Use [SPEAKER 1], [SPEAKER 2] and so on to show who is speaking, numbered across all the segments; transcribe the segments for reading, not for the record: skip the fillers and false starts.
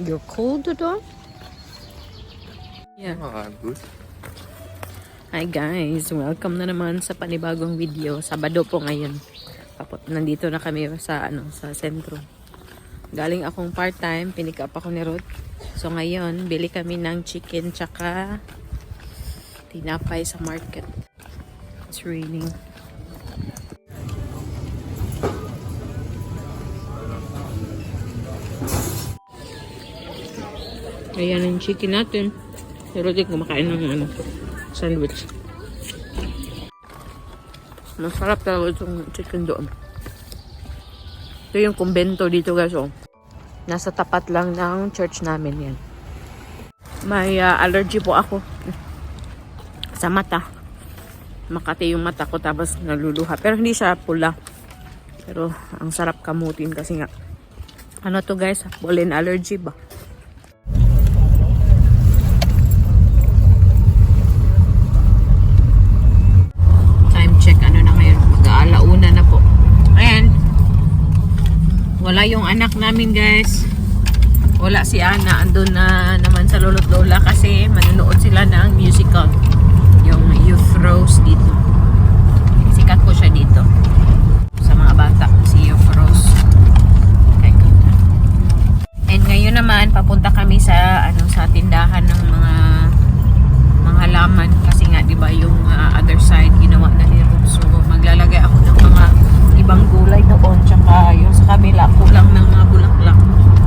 [SPEAKER 1] You're cold, Dodong? Yeah.
[SPEAKER 2] Oh, I'm good.
[SPEAKER 1] Hi guys, welcome na naman sa panibagong video. Sabado po ngayon. Nandito na kami sa sa sentro. Galing akong part-time, pinick up ako ni Ruth. So ngayon, bili kami ng chicken tsaka tinapay sa market. It's raining. Ayan ang chicken natin. Si Ruth kumakain ng sandwich. Masarap talaga itong chicken doon. Ito yung kumbento dito guys. Oh. Nasa tapat lang ng church namin yan. May allergy po ako sa mata. Makati yung mata ko tapos naluluha. Pero hindi siya pula. Pero ang sarap kamutin kasi nga. Ano to guys? Pollen allergy ba? Wala yung anak namin guys. Wala si Ana. Andun na naman sa lolo't lola kasi manunood sila ng musical. Yung Youth Rose dito. Sikat po siya dito. Sa mga bata. Si Youth Rose. Okay. And ngayon naman papunta kami sa sa tindahan ng mga halaman kasi nga 'di ba yung other side ginawa na ni Ruth. So maglalagay ako ng mga ibang gulay doon, tsaka yung sa kabila kulang ng mga bulaklak,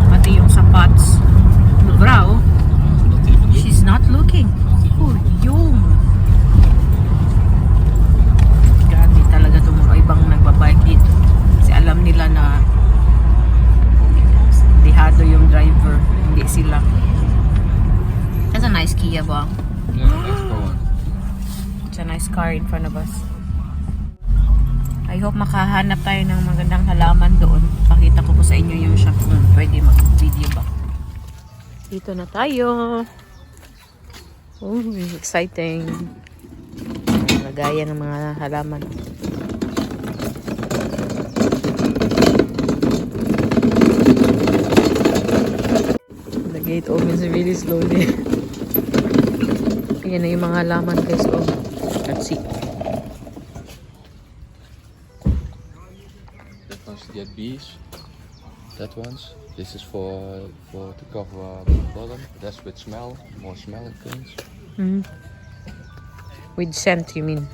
[SPEAKER 1] pati yung sa pots. Bro, she's not looking. Oh, yung grabe talaga itong mga ibang nagbabike dito kasi alam nila na dihado yung driver, hindi sila. That's a nice Kia ba?
[SPEAKER 2] Yeah, that's the one.
[SPEAKER 1] It's a nice car in front of us. I hope makahanap tayo ng magandang halaman doon. Pakita ko po sa inyo yung shop kung pwede mag-video ba. Dito na tayo. Oh, exciting. Lagayan ng mga halaman. The gate opens really slowly. Ayan na yung mga halaman guys. Oh, let's see.
[SPEAKER 2] Get bees. That ones. This is for to cover the bottom. That's with smell, more smelling things.
[SPEAKER 1] With scent, you mean?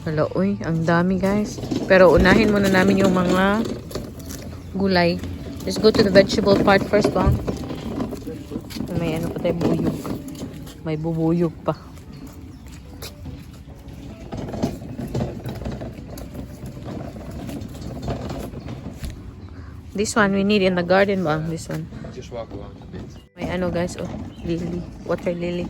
[SPEAKER 1] Hala, uy, ang dami guys. Pero unahin muna namin yung mga gulay. Let's go to the vegetable part first, bang. May pa tayo, buyog. May bubuyog pa. This one we need in the garden bang, this one.
[SPEAKER 2] Just walk around a bit.
[SPEAKER 1] May guys, oh, lily, water lily.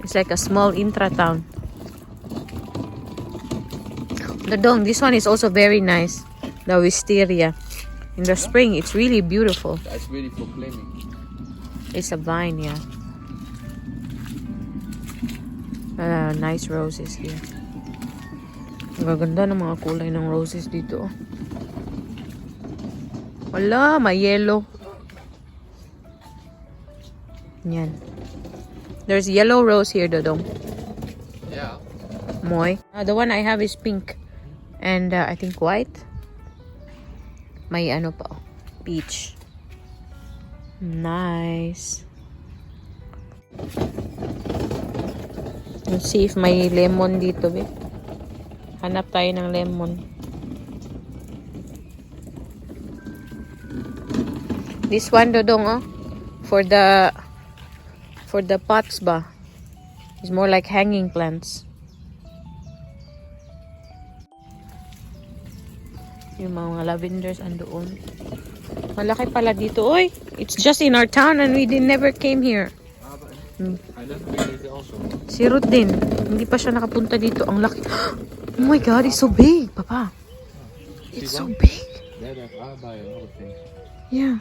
[SPEAKER 1] It's like a small intra-town. The dome, this one is also very nice. The wisteria. In the spring, it's really beautiful.
[SPEAKER 2] That's really for claiming.
[SPEAKER 1] It's a vine, yeah. Nice roses here. Ang ganda ng mga kulay ng roses dito. Wala, may yellow. Yan. There's yellow rose here, Dodong.
[SPEAKER 2] Yeah.
[SPEAKER 1] Moy. The one I have is pink. And I think white. May pa. Peach. Nice. Let's see if may lemon dito, be. Hanap tayo ng lemon. This one, Dodong, oh. For the pots ba. It's more like hanging plants. Yung mga lavenders andoon. Malaki pala dito. Oy, it's just in our town and we never came here.
[SPEAKER 2] I never been here also.
[SPEAKER 1] Si Ruth din. Hindi pa siya nakapunta dito. Ang laki. Oh my God, it's so big, Papa. It's so big.
[SPEAKER 2] Yeah, I buy a lot of things.
[SPEAKER 1] Yeah.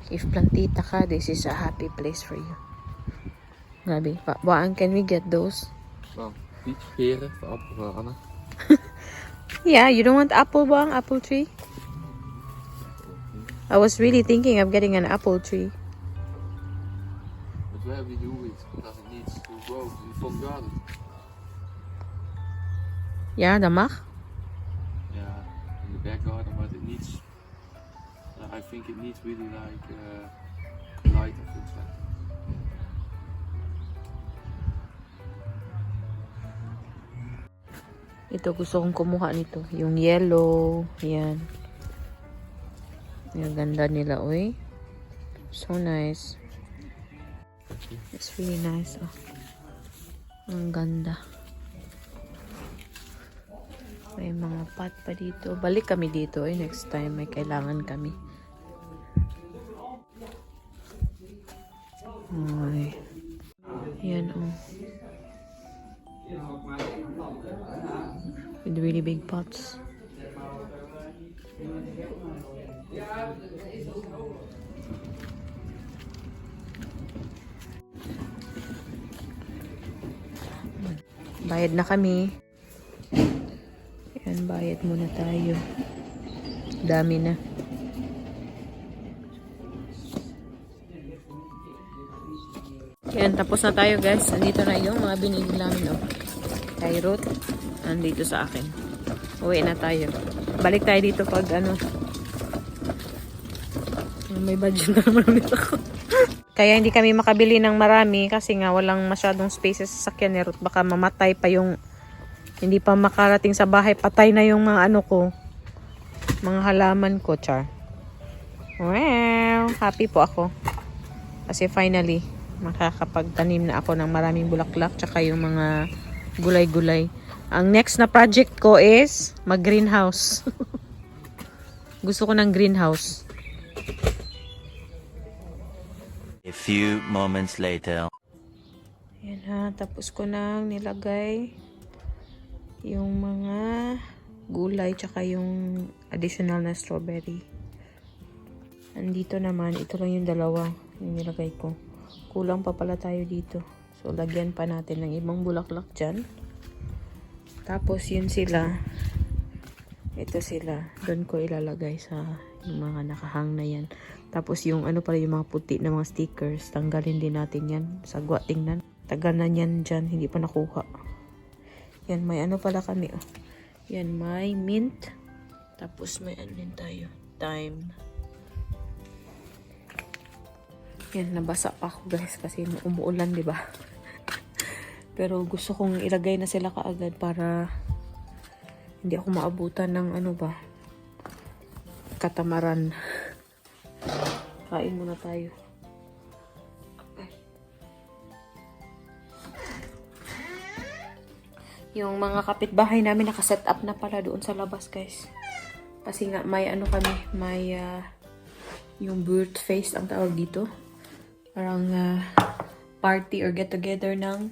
[SPEAKER 1] If plantita ka, this is a happy place for you. Grabe. Waan, can we get those?
[SPEAKER 2] Well, peach peren voor Anna.
[SPEAKER 1] Yeah, you don't want apple bang, apple tree? I was really thinking of getting an apple tree.
[SPEAKER 2] But where we do it, because it needs to grow in front garden.
[SPEAKER 1] Ja, dat mag.
[SPEAKER 2] Yeah, in the back garden, but it needs. I think it needs really like light and things like that.
[SPEAKER 1] Ito gusto kong kumuha nito. Yung yellow. Yan. Yung ganda nila, uy. So nice. It's really nice, oh. Ang ganda. May mga pot pa dito. Balik kami dito, eh. Next time may kailangan kami. Ay. Yan, oh. With really big pots. Bayad na kami. Yan, bayad muna tayo. Dami na. Yan, tapos na tayo guys. Andito na yung mga binili namin, oh. Kay Ruth. Andito sa akin. Uwi na tayo. Balik tayo dito pag ano. May budget na naman ako. Kaya hindi kami makabili ng marami kasi nga walang masyadong spaces sa sasakyan ni Ruth. Baka mamatay pa yung hindi pa makarating sa bahay. Patay na yung mga ano ko. Mga halaman ko, char. Wow! Happy po ako. Kasi finally, makakapagtanim na ako ng maraming bulaklak tsaka yung mga gulay-gulay. Ang next na project ko is mag-greenhouse. Gusto ko ng greenhouse.
[SPEAKER 3] A few moments later.
[SPEAKER 1] Yan ha, tapos ko nang nilagay yung mga gulay tsaka yung additional na strawberry. Andito naman, ito lang yung dalawa yung nilagay ko. Kulang pa pala tayo dito. So, lagyan pa natin ng ibang bulaklak dyan. Tapos, yun sila. Ito sila. Doon ko ilalagay sa yung mga nakahang na yan. Tapos, yung ano pala yung mga puti na mga stickers. Tanggalin din natin yan. Sagwa, tingnan. Tagal na yan dyan. Hindi pa nakuha. Yan, may ano pala kami. Oh. Yan, may mint. Tapos, may ano din tayo. Thyme. Yan, nabasa pa ako guys kasi umuulan, di ba? Pero gusto kong ilagay na sila kaagad para hindi ako maabutan ng ano ba, katamaran. Kain muna tayo. Okay. Yung mga kapitbahay namin nakaset up na pala doon sa labas guys. Kasi nga may ano kami, may yung birth face ang tawag dito. Parang party or get together ng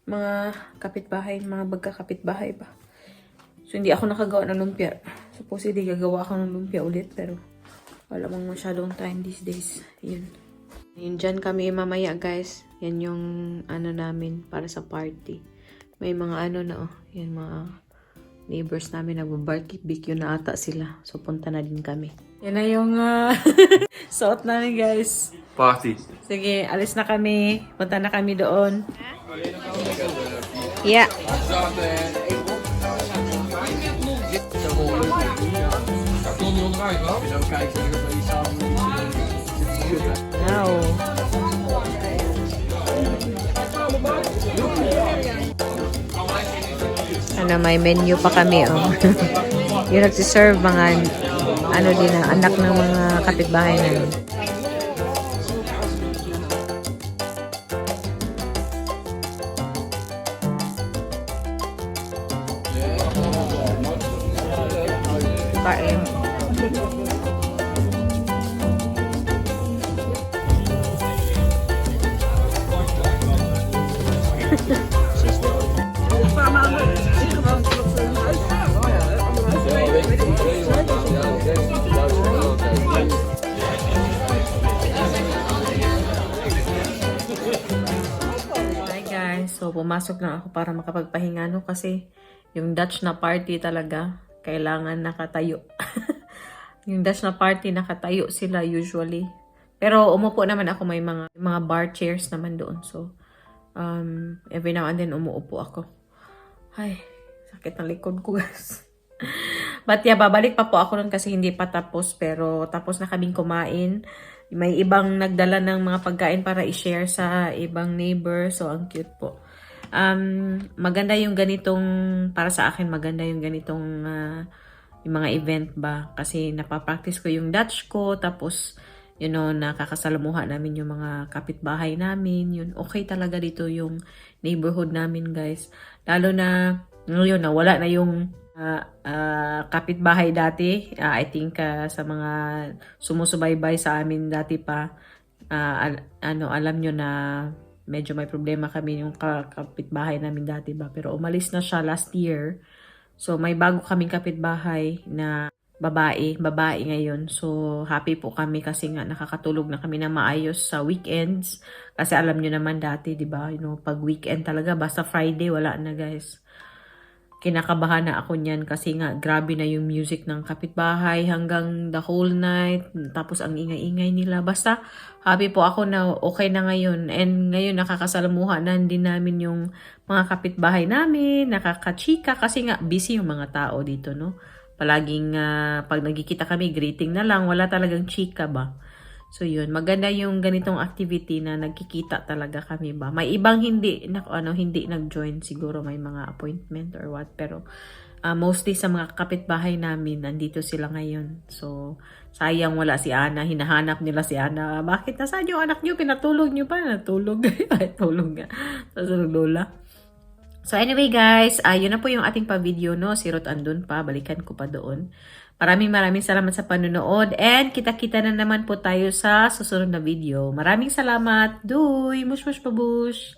[SPEAKER 1] mga kapitbahay, mga bagkakapitbahay ba. So, hindi ako nakagawa ng lumpia. Supposedly, gagawa ako ng lumpia ulit, pero wala mong masyadong time these days. Yun. Yun, dyan kami mamaya, guys. Yan yung ano namin para sa party. May mga ano na, oh. Yan, mga neighbors namin nag-barbecue na ata sila. So, punta na din kami. Yan na yung suot namin, guys.
[SPEAKER 2] Party.
[SPEAKER 1] Sige, alis na kami. Punta na kami doon. Yeah. Wow. Ano, may menu pa kami, oh. Yung nagsiserve mga ano din ang anak ng mga kapitbahay namin. Kain. Hi guys, so pumasok lang ako para makapagpahinga, no? Kasi yung Dutch na party talaga, kailangan nakatayo. Yung Dutch na party, nakatayo sila usually. Pero umupo naman ako, may mga bar chairs naman doon. So, every now and then umuupo ako. Ay, sakit ng likod ko, guys. But yeah, babalik pa po ako nun kasi hindi pa tapos. Pero tapos na kaming kumain. May ibang nagdala ng mga pagkain para i-share sa ibang neighbor. So, ang cute po. Maganda yung ganitong, para sa akin, maganda yung ganitong yung mga event ba. Kasi napapractice ko yung Dutch ko. Tapos, nakakasalamuha namin yung mga kapitbahay namin. Yun, okay talaga dito yung neighborhood namin, guys. Lalo na, ngayon, nawala na yung kapitbahay dati. I think sa mga sumusubaybay sa amin dati pa, alam nyo na medyo may problema kami yung kapitbahay namin dati ba. Pero umalis na siya last year. So may bago kaming kapitbahay na babae ngayon. So happy po kami kasi nga nakakatulog na kami na maayos sa weekends. Kasi alam nyo naman dati, di ba? Pag weekend talaga, basta Friday, wala na, guys. Kinakabahan na ako niyan kasi nga grabe na yung music ng kapitbahay hanggang the whole night. Tapos ang ingay-ingay nila. Basta happy po ako na okay na ngayon. And ngayon nakakasalamuha na din namin yung mga kapitbahay namin. Nakakachika kasi nga busy yung mga tao dito, no? Palaging pag nagkikita kami, greeting na lang. Wala talagang chika ba? So yun, maganda yung ganitong activity na nagkikita talaga kami ba. May ibang hindi nag-join, siguro may mga appointment or what, pero mostly sa mga kapitbahay namin nandito sila ngayon. So sayang wala si Ana, hinahanap nila si Ana. Bakit nasaan yung anak niyo? Pinatulog niyo pa? Natulog. Ay, tulog nga. Sa lola. So anyway guys, yun na po yung ating pa-video, no? Si Ruth andun pa, balikan ko pa doon. Maraming salamat sa panonood and kita-kita na naman po tayo sa susunod na video. Maraming salamat. Doy! Mush mush pabush!